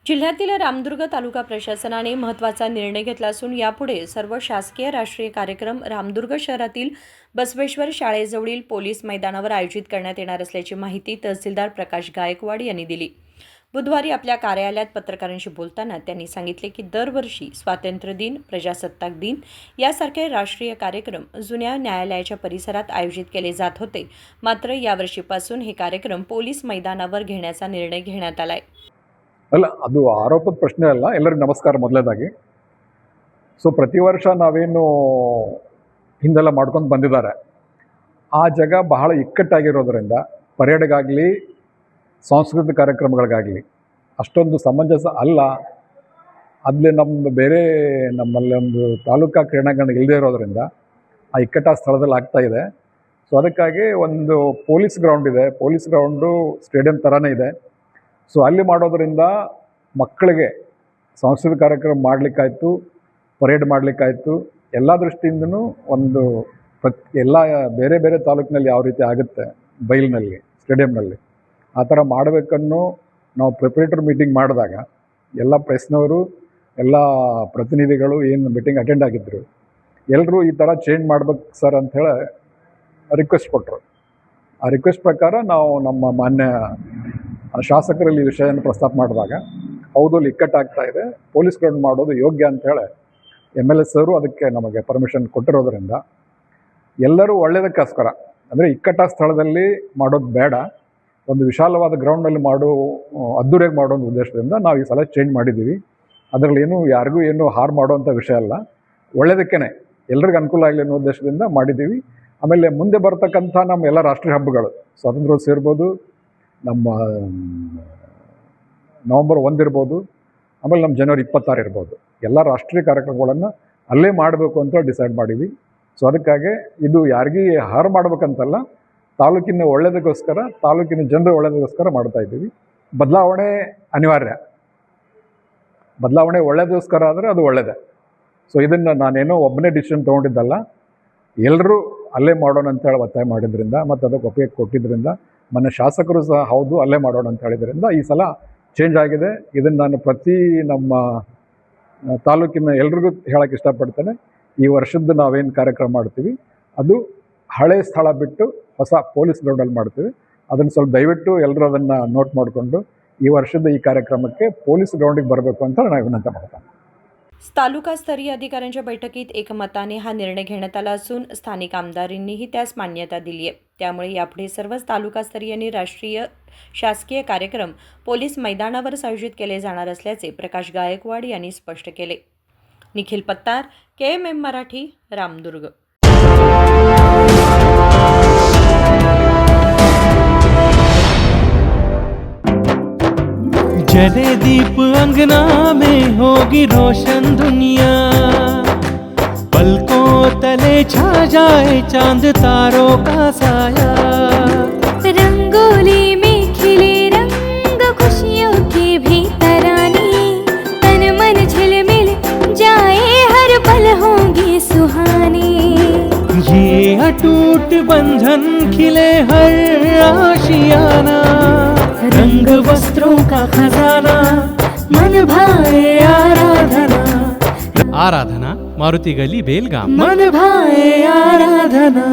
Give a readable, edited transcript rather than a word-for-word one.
जिल्ह्यातील रामदुर्ग तालुका प्रशासनाने महत्त्वाचा निर्णय घेतला असून यापुढे सर्व शासकीय राष्ट्रीय कार्यक्रम रामदुर्ग शहरातील बसवेश्वर शाळेजवळील पोलीस मैदानावर आयोजित करण्यात येणार असल्याची माहिती तहसीलदार प्रकाश गायकवाड यांनी दिली। बुधवारी आपल्या कार्यालयात पत्रकारांशी बोलताना त्यांनी सांगितले की दरवर्षी स्वातंत्र्य दिन, प्रजासत्ताक दिन यासारखे राष्ट्रीय कार्यक्रम जुन्या न्यायालयाच्या परिसरात आयोजित केले जात होते। मात्र यावर्षीपासून हे कार्यक्रम पोलीस मैदानावर घेण्याचा निर्णय घेण्यात आलाय। ಅಲ್ಲ, ಅದು ಆರೋಪದ ಪ್ರಶ್ನೆ ಅಲ್ಲ. ಎಲ್ಲರಿಗೂ ನಮಸ್ಕಾರ. ಮೊದಲನೇದಾಗಿ ಪ್ರತಿ ವರ್ಷ ನಾವೇನು ಹಿಂದೆಲ್ಲ ಮಾಡ್ಕೊಂಡು ಬಂದಿದ್ದಾರೆ, ಆ ಜಾಗ ಬಹಳ ಇಕ್ಕಟ್ಟಾಗಿರೋದ್ರಿಂದ ಪರೇಡ್ಗಾಗಲಿ ಸಾಂಸ್ಕೃತಿಕ ಕಾರ್ಯಕ್ರಮಗಳಿಗಾಗಲಿ ಅಷ್ಟೊಂದು ಸಮಂಜಸ ಅಲ್ಲ. ಅಲ್ಲಿ ನಮ್ಮಲ್ಲಿ ಒಂದು ತಾಲೂಕಾ ಕ್ರೀಡಾಂಗಣ ಇಲ್ಲದೇ ಇರೋದ್ರಿಂದ ಆ ಇಕ್ಕಟ್ಟಾದ ಸ್ಥಳದಲ್ಲಿ ಆಗ್ತಾಯಿದೆ. ಅದಕ್ಕಾಗಿ ಒಂದು ಪೊಲೀಸ್ ಗ್ರೌಂಡ್ ಇದೆ, ಪೊಲೀಸ್ ಗ್ರೌಂಡು ಸ್ಟೇಡಿಯಂ ಥರನೇ ಇದೆ. ಅಲ್ಲಿ ಮಾಡೋದ್ರಿಂದ ಮಕ್ಕಳಿಗೆ ಸಾಂಸ್ಕೃತಿಕ ಕಾರ್ಯಕ್ರಮ ಮಾಡಲಿಕ್ಕಾಯ್ತು, ಪರೇಡ್ ಮಾಡಲಿಕ್ಕಾಯ್ತು, ಎಲ್ಲ ದೃಷ್ಟಿಯಿಂದನೂ ಒಂದು ಎಲ್ಲ ಬೇರೆ ಬೇರೆ ತಾಲೂಕಿನಲ್ಲಿ ಯಾವ ರೀತಿ ಆಗುತ್ತೆ ಬೈಲ್ನಲ್ಲಿ, ಸ್ಟೇಡಿಯಂನಲ್ಲಿ ಆ ಥರ ಮಾಡಬೇಕನ್ನೋ ನಾವು ಪ್ರಿಪರೇಟರ್ ಮೀಟಿಂಗ್ ಮಾಡಿದಾಗ ಎಲ್ಲ ಪ್ರೆಸ್ನವರು, ಎಲ್ಲ ಪ್ರತಿನಿಧಿಗಳು ಏನು ಮೀಟಿಂಗ್ ಅಟೆಂಡ್ ಆಗಿದ್ದರು, ಎಲ್ಲರೂ ಈ ಥರ ಚೇಂಜ್ ಮಾಡ್ಬೇಕು ಸರ್ ಅಂಥೇಳಿ ರಿಕ್ವೆಸ್ಟ್ ಕೊಟ್ಟರು. ಆ ರಿಕ್ವೆಸ್ಟ್ ಪ್ರಕಾರ ನಾವು ನಮ್ಮ ಮಾನ್ಯ ಶಾಸಕರಲ್ಲಿ ಈ ವಿಷಯವನ್ನು ಪ್ರಸ್ತಾಪ ಮಾಡಿದಾಗ ಹೌದು ಅಲ್ಲಿ ಇಕ್ಕಟ್ಟಾಗ್ತಾ ಇದೆ, ಪೊಲೀಸ್ ಗ್ರೌಂಡ್ ಮಾಡೋದು ಯೋಗ್ಯ ಅಂಥೇಳಿ MLA ಸರು ಅದಕ್ಕೆ ನಮಗೆ ಪರ್ಮಿಷನ್ ಕೊಟ್ಟಿರೋದ್ರಿಂದ ಎಲ್ಲರೂ ಒಳ್ಳೆಯದಕ್ಕೋಸ್ಕರ, ಅಂದರೆ ಇಕ್ಕಟ್ಟಾದ ಸ್ಥಳದಲ್ಲಿ ಮಾಡೋದು ಬೇಡ, ಒಂದು ವಿಶಾಲವಾದ ಗ್ರೌಂಡ್ನಲ್ಲಿ ಅದ್ದೂರಿಯಾಗಿ ಮಾಡೋ ಒಂದು ಉದ್ದೇಶದಿಂದ ನಾವು ಈ ಸಲ ಚೇಂಜ್ ಮಾಡಿದ್ದೀವಿ. ಅದರಲ್ಲಿ ಯಾರಿಗೂ ಹಾರ್ ಮಾಡೋವಂಥ ವಿಷಯ ಅಲ್ಲ, ಒಳ್ಳೆಯದಕ್ಕೇ ಎಲ್ರಿಗೂ ಅನುಕೂಲ ಆಗಲಿ ಅನ್ನೋ ಉದ್ದೇಶದಿಂದ ಮಾಡಿದ್ದೀವಿ. ಆಮೇಲೆ ಮುಂದೆ ಬರ್ತಕ್ಕಂಥ ನಮ್ಮ ಎಲ್ಲ ರಾಷ್ಟ್ರೀಯ ಹಬ್ಬಗಳು, ಸ್ವಾತಂತ್ರ್ಯೋತ್ಸವ ಇರ್ಬೋದು, ನಮ್ಮ ನವಂಬರ್ 1 ಇರ್ಬೋದು, ಆಮೇಲೆ ನಮ್ಮ ಜನವರಿ 26 ಇರ್ಬೋದು, ಎಲ್ಲ ರಾಷ್ಟ್ರೀಯ ಕಾರ್ಯಕ್ರಮಗಳನ್ನು ಅಲ್ಲೇ ಮಾಡಬೇಕು ಅಂತ ಡಿಸೈಡ್ ಮಾಡಿದ್ವಿ. ಅದಕ್ಕಾಗಿ ಇದು ಯಾರಿಗೂ ಹಾರು ಮಾಡಬೇಕಂತಲ್ಲ, ತಾಲೂಕಿನ ಒಳ್ಳೆಯದಕ್ಕೋಸ್ಕರ, ತಾಲೂಕಿನ ಜನರ ಒಳ್ಳೆಯದಕ್ಕೋಸ್ಕರ ಮಾಡ್ತಾಯಿದ್ದೀವಿ. ಬದಲಾವಣೆ ಅನಿವಾರ್ಯ, ಬದಲಾವಣೆ ಒಳ್ಳೆಯದಕ್ಕೋಸ್ಕರ ಆದರೆ ಅದು ಒಳ್ಳೆಯದೇ. ಇದನ್ನು ನಾನೇನೋ ಒಬ್ಬನೇ ಡಿಸಿಷನ್ ತೊಗೊಂಡಿದ್ದಲ್ಲ, ಎಲ್ಲರೂ ಅಲ್ಲೇ ಮಾಡೋಣ ಅಂತೇಳಿ ಒತ್ತಾಯ ಮಾಡಿದ್ರಿಂದ ಮತ್ತು ಅದಕ್ಕೆ ಒಪ್ಪಿಗೆ ಕೊಟ್ಟಿದ್ದರಿಂದ, ಮೊನ್ನೆ ಶಾಸಕರು ಸಹ ಹೌದು ಅಲ್ಲೇ ಮಾಡೋಣ ಅಂತ ಹೇಳಿದ್ರಿಂದ ಈ ಸಲ ಚೇಂಜ್ ಆಗಿದೆ. ಇದನ್ನು ನಾನು ಪ್ರತಿ ನಮ್ಮ ತಾಲೂಕಿನ ಎಲ್ರಿಗೂ ಹೇಳೋಕ್ಕೆ ಇಷ್ಟಪಡ್ತೇನೆ. ಈ ವರ್ಷದ್ದು ನಾವೇನು ಕಾರ್ಯಕ್ರಮ ಮಾಡ್ತೀವಿ ಅದು ಹಳೆ ಸ್ಥಳ ಬಿಟ್ಟು ಹೊಸ ಪೊಲೀಸ್ ಗ್ರೌಂಡಲ್ಲಿ ಮಾಡ್ತೀವಿ. ಅದನ್ನು ಸ್ವಲ್ಪ ದಯವಿಟ್ಟು ಎಲ್ಲರೂ ಅದನ್ನು ನೋಟ್ ಮಾಡಿಕೊಂಡು ಈ ವರ್ಷದ ಈ ಕಾರ್ಯಕ್ರಮಕ್ಕೆ ಪೊಲೀಸ್ ಗ್ರೌಂಡಿಗೆ ಬರಬೇಕು ಅಂತ ನಾನು ವಿನಂತಿ ಮಾಡ್ತೇನೆ. तालुकास्तरीय अधिकाऱ्यांच्या बैठकीत एकमताने हा निर्णय घेण्यात आला असून स्थानिक आमदारांनीही त्यास मान्यता दिली आहे. त्यामुळे यापुढे सर्वच तालुकास्तरीय आणि राष्ट्रीय शासकीय कार्यक्रम पोलीस मैदानावरच आयोजित केले जाणार असल्याचे प्रकाश गायकवाड यांनी स्पष्ट केले. निखिल पत्तार, KMM मराठी, रामदुर्ग. जले दीप अंगना में होगी रोशन दुनिया, पलकों तले छा जाए चांद तारों का साया, रंगोली में खिले रंग खुशियों के भी तराने, तन मन झिलमिल जाए हर पल होंगे सुहाने, ये अटूट बंधन खिले हर आशियाना, रंग वस्त्रों का खजाना, मन भाए आराधना, आराधना मारुति गली बेलगाम, मन भाए आराधना.